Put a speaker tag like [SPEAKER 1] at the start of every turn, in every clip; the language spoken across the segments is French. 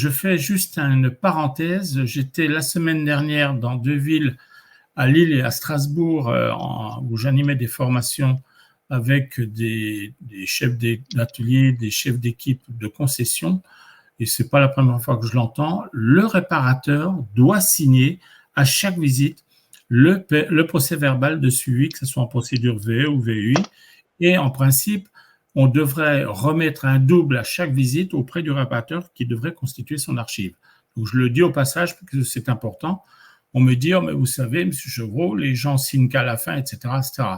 [SPEAKER 1] Je fais juste une parenthèse. J'étais la semaine dernière dans 2 villes, à Lille et à Strasbourg, où j'animais des formations avec des chefs d'atelier, des chefs d'équipe de concession. Et c'est pas la première fois que je l'entends. Le réparateur doit signer à chaque visite le procès-verbal de suivi, que ce soit en procédure VE ou VEI. Et en principe, on devrait remettre un double à chaque visite auprès du réparateur qui devrait constituer son archive. Donc, je le dis au passage parce que c'est important. On me dit, oh, mais vous savez, M. Chevreau, les gens signent qu'à la fin, etc., etc.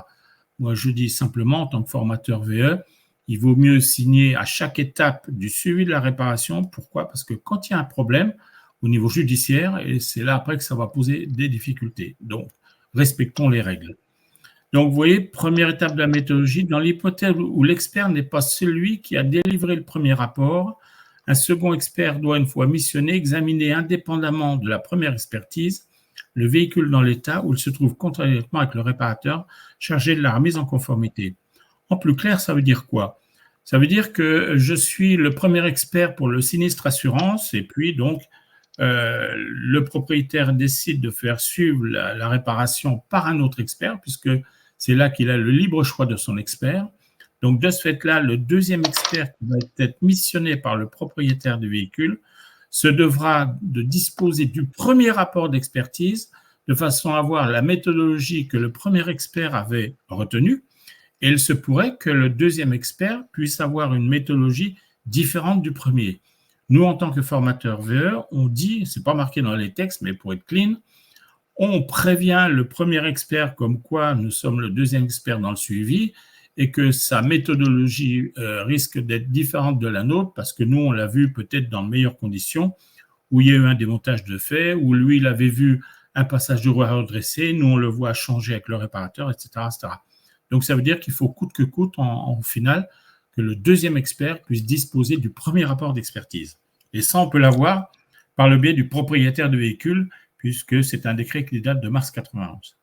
[SPEAKER 1] Moi, je dis simplement, en tant que formateur VE, il vaut mieux signer à chaque étape du suivi de la réparation. Pourquoi? Parce que quand il y a un problème au niveau judiciaire, et c'est là après que ça va poser des difficultés. Donc, respectons les règles. Donc, vous voyez, première étape de la méthodologie, dans l'hypothèse où l'expert n'est pas celui qui a délivré le premier rapport, un second expert doit, une fois missionné, examiner indépendamment de la première expertise le véhicule dans l'état où il se trouve contrairement avec le réparateur chargé de la remise en conformité. En plus clair, ça veut dire quoi? Ça veut dire que je suis le premier expert pour le sinistre assurance et puis donc le propriétaire décide de faire suivre la réparation par un autre expert puisque c'est là qu'il a le libre choix de son expert. Donc, de ce fait-là, le deuxième expert qui va être missionné par le propriétaire du véhicule se devra de disposer du premier rapport d'expertise de façon à avoir la méthodologie que le premier expert avait retenue. Et il se pourrait que le deuxième expert puisse avoir une méthodologie différente du premier. Nous, en tant que formateurs VE, on dit, c'est pas marqué dans les textes, mais pour être clean, on prévient le premier expert comme quoi nous sommes le deuxième expert dans le suivi et que sa méthodologie risque d'être différente de la nôtre parce que nous, on l'a vu peut-être dans de meilleures conditions où il y a eu un démontage de fait, où lui, il avait vu un passage de roue à redresser, nous, on le voit changer avec le réparateur, etc., etc. Donc, ça veut dire qu'il faut coûte que coûte, en final, que le deuxième expert puisse disposer du premier rapport d'expertise. Et ça, on peut l'avoir par le biais du propriétaire du véhicule, puisque c'est un décret qui date de mars 91.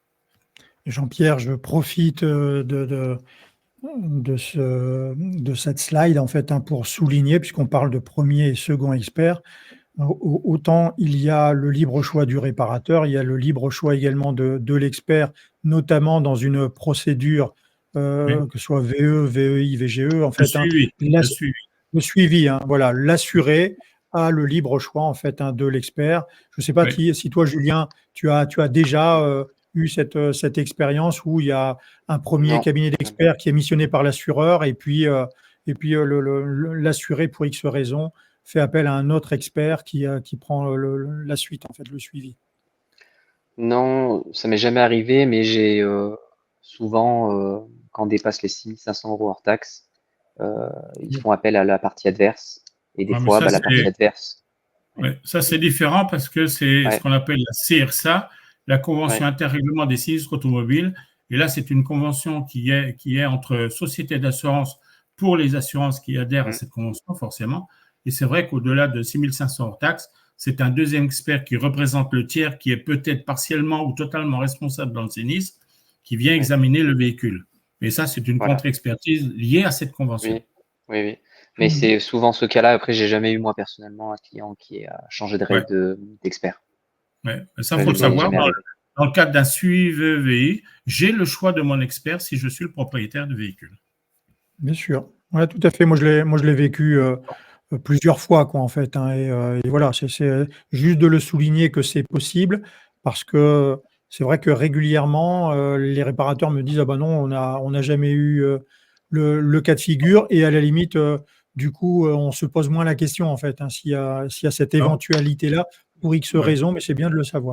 [SPEAKER 2] Jean-Pierre, je profite de cette slide en fait pour souligner, puisqu'on parle de premier et second expert, autant il y a le libre choix du réparateur, il y a le libre choix également de l'expert, notamment dans une procédure, que ce soit VE, VEI, VGE, en fait, le suivi, voilà, l'assuré a le libre choix en fait de l'expert. Je ne sais pas si toi, Julien, tu as déjà eu cette expérience où il y a un premier cabinet d'experts qui est missionné par l'assureur et puis l'assuré, pour X raisons, fait appel à un autre expert qui prend la suite, en fait, le suivi.
[SPEAKER 3] Non, ça m'est jamais arrivé, mais j'ai souvent, quand on dépasse les 6 500 € hors taxe, ils font appel à la partie adverse. Et des fois, la partie adverse.
[SPEAKER 1] Ça, c'est différent parce que c'est ce qu'on appelle la CRSA, la Convention interrèglement des sinistres automobiles. Et là, c'est une convention qui est entre sociétés d'assurance pour les assurances qui adhèrent à cette convention, forcément. Et c'est vrai qu'au-delà de 6 500 hors taxe, c'est un deuxième expert qui représente le tiers, qui est peut-être partiellement ou totalement responsable dans le sinistre, qui vient examiner le véhicule. Mais ça, c'est une contre-expertise liée à cette convention.
[SPEAKER 3] Oui. Mais c'est souvent ce cas-là. Après, j'ai jamais eu, moi, personnellement, un client qui a changé de règle d'expert.
[SPEAKER 1] Ça, il faut le savoir. Dans le cadre d'un suivi VEI, j'ai le choix de mon expert si je suis le propriétaire du véhicule.
[SPEAKER 2] Bien sûr. Oui, tout à fait. Moi, je l'ai vécu plusieurs fois, quoi, en fait. Et voilà, c'est juste de le souligner que c'est possible parce que c'est vrai que régulièrement, les réparateurs me disent « Ah ben non, on n'a jamais eu le cas de figure » et à la limite, du coup, on se pose moins la question, en fait, s'il y a cette éventualité-là pour X raisons, mais c'est bien de le savoir.